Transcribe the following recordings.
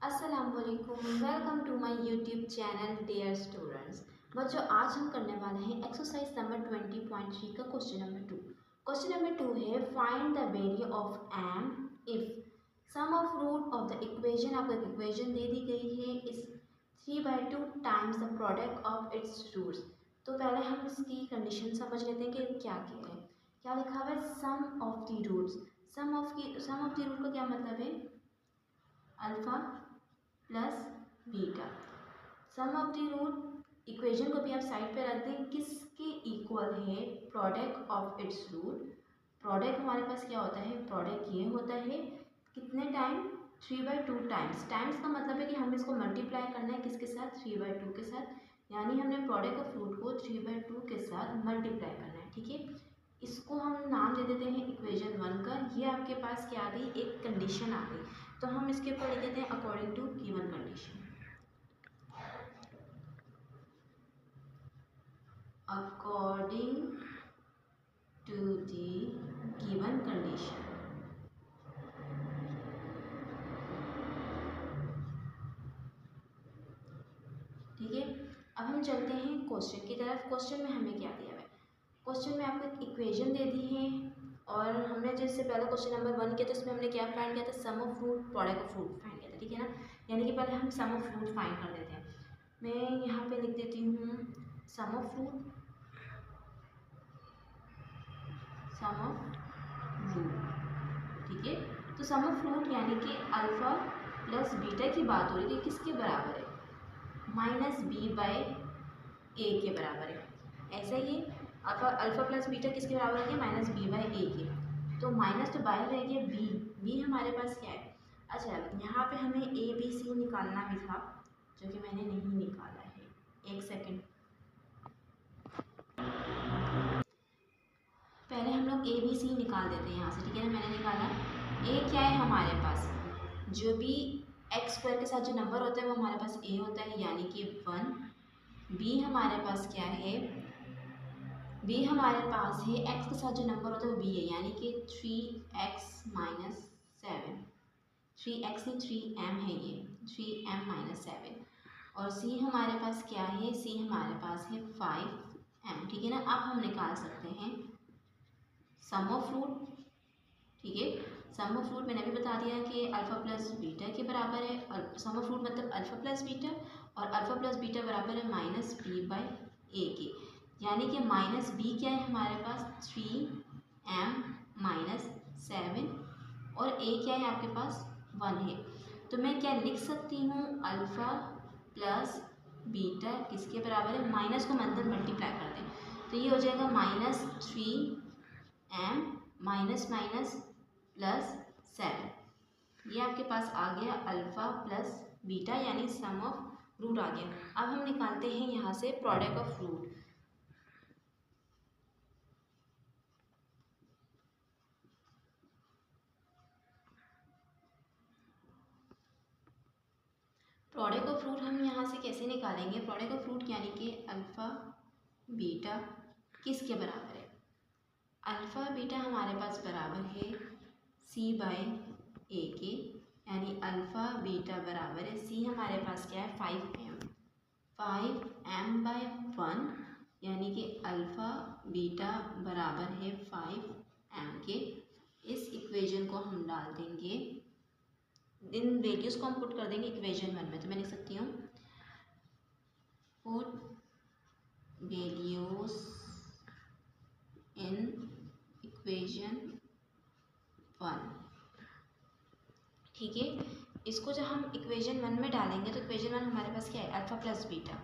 अस्सलामुअलैकुम, welcome to my YouTube channel dear students. बच्चों, आज हम करने वाले हैं एक्सरसाइज नंबर 20.3 का क्वेश्चन नंबर 2। क्वेश्चन नंबर 2 है find the value of m if sum of root of the equation. आपको एक इक्वेशन दे दी गई है इस 3/2 times the product of its roots. तो पहले हम इसकी कंडीशन समझ लेते हैं कि क्या क्या है। क्या लिखा हुआ है? Sum of the roots. Sum of the root का क्या मतलब है? Alpha plus beta. Sum of the root equation को भी आप साइड पे रख दें। किसके इक्वल है? Product of its root. Product हमारे पास क्या होता है? प्रोडक्ट ये होता है कितने टाइम? 3/2 टाइम्स। टाइम्स का मतलब है कि हमें इसको मल्टीप्लाई करना है किसके साथ? 3/2 के साथ। यानी हमने प्रोडक्ट ऑफ रूट को 3/2 के साथ मल्टीप्लाई करना है। ठीक है, इसको हम नाम दे देते हैं इक्वेशन 1 का। ये आपके पास क्या आ गई? एक कंडीशन आ गई। तो हम इसके ऊपर लिख देते हैं according to given condition. According to the given condition. ठीक है, अब हम चलते हैं क्वेश्चन की तरफ। क्वेश्चन में हमें क्या दिया हुआ है? क्वेश्चन में आपको एक इक्वेशन दे दी है और हमने जैसे पहले क्वेश्चन नंबर 1 किया तो उसमें हमने क्या फाइंड किया था? Sum of root, product of root find किया था। ठीक है ना, यानी कि पहले हम सम ऑफ रूट फाइंड कर देते हैं। मैं यहाँ पे लिख देती हूँ sum of root, sum of root. ठीक है, तो सम ऑफ रूट यानी कि अल्फा प्लस बीटा की बात हो रही है, किसके बराबर है? -b/a के बराबर है। ऐसा ही अल्फा प्लस बीटा किसके बराबर है? -b/a के। तो माइनस तो बाहर रह गया, बी हमारे पास क्या है? अच्छा, यहाँ पे हमें ए बी सी निकालना भी था जो कि मैंने नहीं निकाला है। एक सेकेंड, पहले हम लोग ए बी सी निकाल देते हैं यहाँ से। ठीक है ना, मैंने निकाला। ए क्या है हमारे पास? जो भी एक्स स्क्वायर के साथ जो नंबर होता है वो हमारे पास ए होता है, यानी कि 1। बी हमारे पास क्या है? बी हमारे पास है एक्स के साथ जो नंबर होता है वो बी है, यानी कि 3x - 7। 3x नहीं 3m है, ये 3m - 7। और सी हमारे पास क्या है? सी हमारे पास है 5m। ठीक है ना, अब हम निकाल सकते हैं सम ऑफ रूट। ठीक है, सम ऑफ रूट मैंने अभी बता दिया कि अल्फा प्लस बीटा के बराबर है। और सम ऑफ रूट मतलब अल्फा प्लस बीटा, और अल्फा प्लस बीटा बराबर है -b/a के। यानी कि -b क्या है हमारे पास? 3m - 7, और a क्या है आपके पास? 1 है। तो मैं क्या लिख सकती हूँ? अल्फा प्लस बीटा किसके बराबर है? माइनस को अंदर मल्टीप्लाई कर दें तो ये हो जाएगा -3m +7। ये आपके पास आ गया अल्फ़ा प्लस बीटा, यानी सम ऑफ रूट आ गया। अब हम निकालते हैं यहाँ से product of root. Product of root हम यहाँ से कैसे निकालेंगे? प्रोडक्ट ऑफ रूट यानी कि अल्फ़ा बीटा किसके बराबर है? अल्फ़ा बीटा हमारे पास बराबर है c/a के, यानी अल्फ़ा बीटा बराबर है सी हमारे पास क्या है? 5m/1, यानी कि अल्फ़ा बीटा बराबर है 5m के। इस इक्वेशन को हम डाल देंगे, इन वैल्यूज़ को हम पुट कर देंगे इक्वेशन 1 में। तो मैं लिख सकती हूँ पुट वैल्यूज़ इन इक्वेशन 1। ठीक है, इसको जब हम इक्वेशन 1 में डालेंगे तो इक्वेशन 1 हमारे पास क्या है? Alpha plus beta.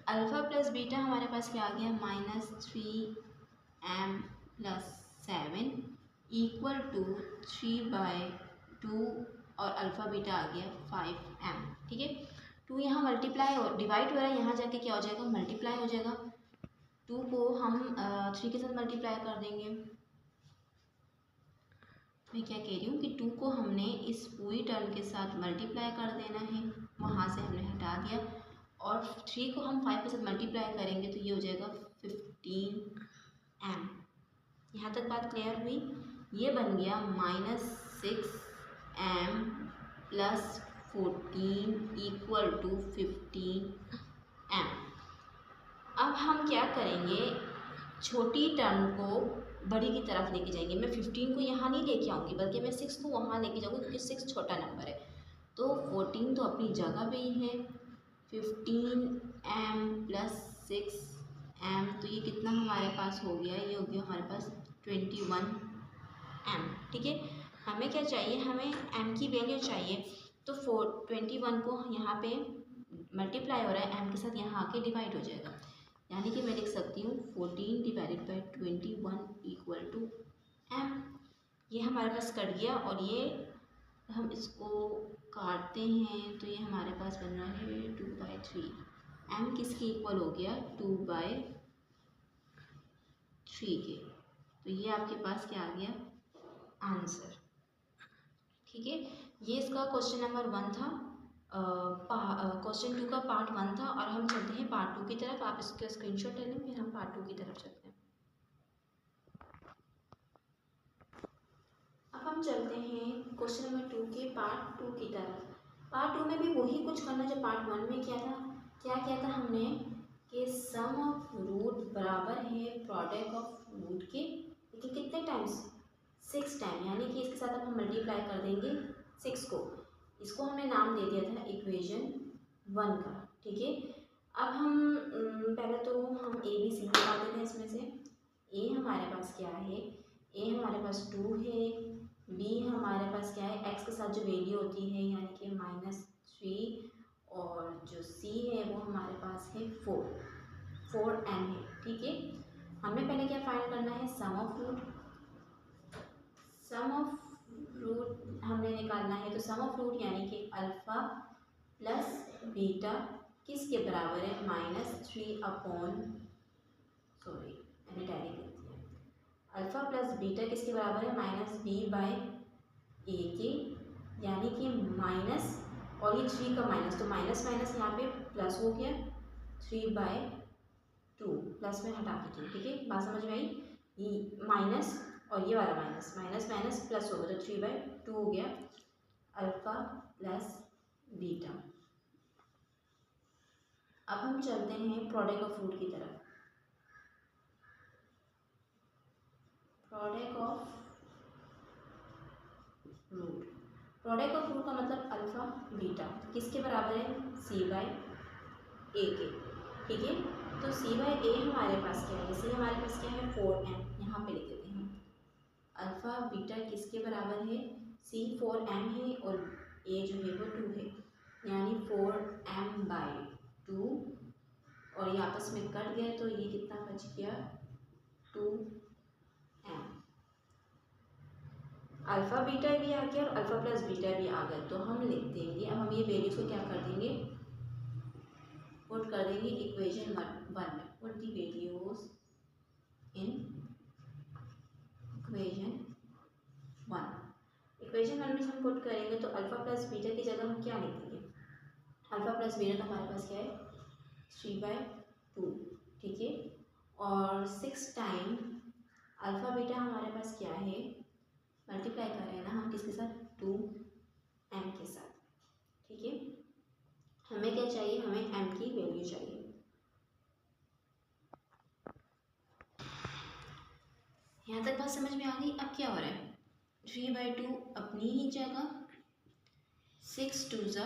Alpha plus beta हमारे पास क्या आ गया? -3m + 7 इक्वल टू 3/2, और अल्फ़ा बीटा आ गया 5m। ठीक है, 2 यहाँ मल्टीप्लाई और डिवाइड हो रहा है, यहाँ जाके क्या हो जाएगा? मल्टीप्लाई हो जाएगा। 2 को हम 3 के साथ मल्टीप्लाई कर देंगे। मैं क्या कह रही हूँ कि 2 को हमने इस पूरी टर्म के साथ मल्टीप्लाई कर देना है, वहाँ से हमने हटा दिया। और 3 को हम 5 के साथ मल्टीप्लाई करेंगे तो ये हो जाएगा 15m। यहाँ तक बात क्लियर हुई? ये बन गया -6m + 14 इक्वल टू 15 एम। अब हम क्या करेंगे, छोटी टर्म को बड़ी की तरफ लेके जाएंगे। मैं 15 को यहाँ नहीं लेके आऊँगी, बल्कि मैं 6 को वहाँ लेके जाऊँगी, क्योंकि 6 छोटा नंबर है। तो 14 तो अपनी जगह पे ही है, 15m प्लस 6m, तो ये कितना हमारे पास हो गया, ये हो गया हमारे पास 21m। ठीक है, हमें क्या चाहिए, हमें m की वैल्यू चाहिए। तो 21 को यहाँ पे मल्टीप्लाई हो रहा है m के साथ, यहाँ आके डिवाइड हो जाएगा, यानी कि मैं लिख सकती हूँ 14 divided by 21 equal to m। ये हमारे पास कट गया, और ये हम इसको काटते हैं तो ये हमारे पास बन रहा है 2/3। m किसके इक्वल हो गया, 2/3 के। तो ये आपके पास क्या आ गया, आंसर। ठीक है, ये इसका क्वेश्चन नंबर 1 था। क्वेश्चन 2 का पार्ट 1 था, और हम चलते हैं पार्ट 2 की तरफ। आप इसका स्क्रीनशॉट ले लें, फिर हम पार्ट 2 की तरफ चलते हैं। अब हम चलते हैं क्वेश्चन नंबर 2 के पार्ट 2 की तरफ। पार्ट 2 में भी वही कुछ करना जो पार्ट 1 में किया था। क्या किया था हमने, कि सम ऑफ रूट बराबर है प्रोडक्ट ऑफ रूट के, लेकिन कितने टाइम्स, 6 टाइम, यानी कि इसके साथ अब हम मल्टीप्लाई कर देंगे 6 को। इसको हमने नाम दे दिया था इक्वेशन 1 का। ठीक है, अब हम पहले तो हम ए बी सी निकाल देते हैं। इसमें से ए हमारे पास क्या है, ए हमारे पास 2 है, बी हमारे पास क्या है, एक्स के साथ जो वैल्यू होती है यानी कि -3, और जो सी है वो हमारे पास है 4m है। ठीक है, हमें पहले क्या फाइंड करना है, sum of root. Sum of root हमने निकालना है, तो सम ऑफ रूट यानी कि अल्फ़ा प्लस बीटा किसके बराबर है, -3 अपॉन, सॉरी मैंने डायरेक्ट लिख दिया, अल्फ़ा प्लस बीटा किसके बराबर है, -b/a के, यानी कि माइनस, और ये 3 का माइनस, तो माइनस माइनस यहाँ पे प्लस हो गया, 3/2 प्लस में हटा देती हूँ। ठीक है, बात समझ में आई, ये माइनस और ये वाला माइनस, माइनस माइनस प्लस होगा, तो 3/2 हो गया, अल्फ़ा प्लस बीटा। अब हम चलते हैं प्रोडक्ट ऑफ रूट की तरफ। Product of root, product of root का मतलब अल्फ़ा बीटा किसके बराबर है, c/a के। ठीक है, तो c/a हमारे पास क्या है, सी हमारे पास क्या है, 4m, यहाँ पे लिख देते हैं। अल्फ़ा बीटा किसके बराबर है, c 4m है, और a जो है वो 2 है, यानी 4m/2, और ये आपस में कट गया, तो ये कितना बच गया, 2m। अल्फ़ा बीटा भी आ गया और अल्फ़ा प्लस बीटा भी आ गया, तो हम लिख देंगे, अब हम ये वैल्यूज़ को क्या कर देंगे, पुट कर देंगे इक्वेशन 1 में। Put the values in equation 1। Equation 1 में हम पुट करेंगे, तो अल्फ़ा प्लस बीटा की जगह हम क्या लिख देंगे, अल्फ़ा प्लस बीटा तो हमारे पास क्या है, 3/2। ठीक है, और 6 टाइम अल्फ़ा बीटा हमारे पास क्या है, मल्टीप्लाई कर रहे हैं ना हम किसके साथ, 2m के साथ। ठीक है, हमें क्या चाहिए, हमें m की वैल्यू चाहिए। यहाँ तक बात समझ में आ गई। अब क्या हो रहा है, 3/2 अपनी ही जगह, 6 2 ज़ा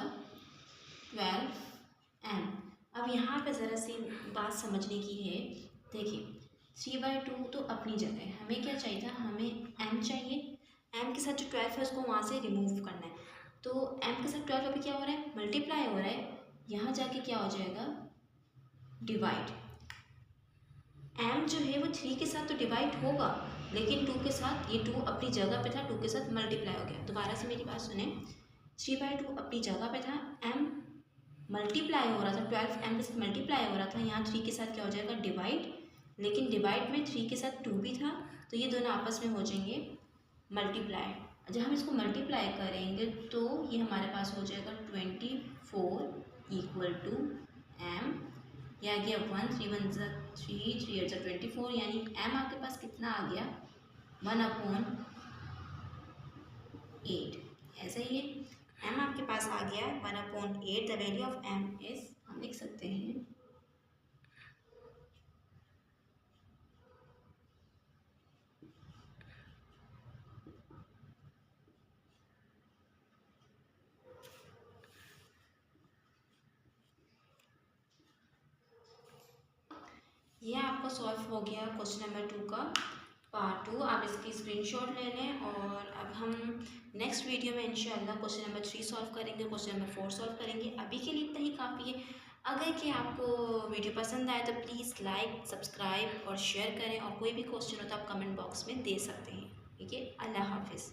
12m। अब यहाँ पे ज़रा सी बात समझने की है। देखिए 3/2 तो अपनी जगह है, हमें क्या चाहिए था, हमें m चाहिए। m के साथ जो 12 है उसको वहाँ से रिमूव करना है, तो m के साथ 12 अभी क्या हो रहा है, मल्टीप्लाई हो रहा है, यहाँ जाके क्या हो जाएगा, डिवाइड। m जो है वो 3 के साथ तो डिवाइड होगा, लेकिन 2 के साथ, ये 2 अपनी जगह पे था, 2 के साथ मल्टीप्लाई हो गया। दोबारा से मेरी बात सुने, 3/2 अपनी जगह पे था, m मल्टीप्लाई हो रहा था, 12m के साथ मल्टीप्लाई हो रहा था, यहाँ 3 के साथ क्या हो जाएगा, डिवाइड, लेकिन डिवाइड में 3 के साथ 2 भी था, तो ये दोनों आपस में हो जाएंगे मल्टीप्लाई। जब हम इसको मल्टीप्लाई करेंगे तो ये हमारे पास हो जाएगा 24 इक्वल टू m, यह आ गया 1 3 1 ज़ा 3 3 8 ज़ा 24, यानी m आपके पास कितना आ गया, 1/8। ऐसा ही है, m आपके पास आ गया 1/8। The value of m is, हम लिख सकते हैं ये आपका सॉल्व हो गया क्वेश्चन नंबर 2 का पार्ट 2। आप इसकी स्क्रीनशॉट ले लें और अब हम नेक्स्ट वीडियो में इंशाल्लाह क्वेश्चन नंबर 3 सॉल्व करेंगे, क्वेश्चन नंबर 4 सॉल्व करेंगे। अभी के लिए इतना ही काफ़ी है। अगर कि आपको वीडियो पसंद आए तो प्लीज़ लाइक, सब्सक्राइब और शेयर करें, और कोई भी क्वेश्चन हो तो आप कमेंट बॉक्स में दे सकते हैं। ठीक है, अल्लाह हाफिज़।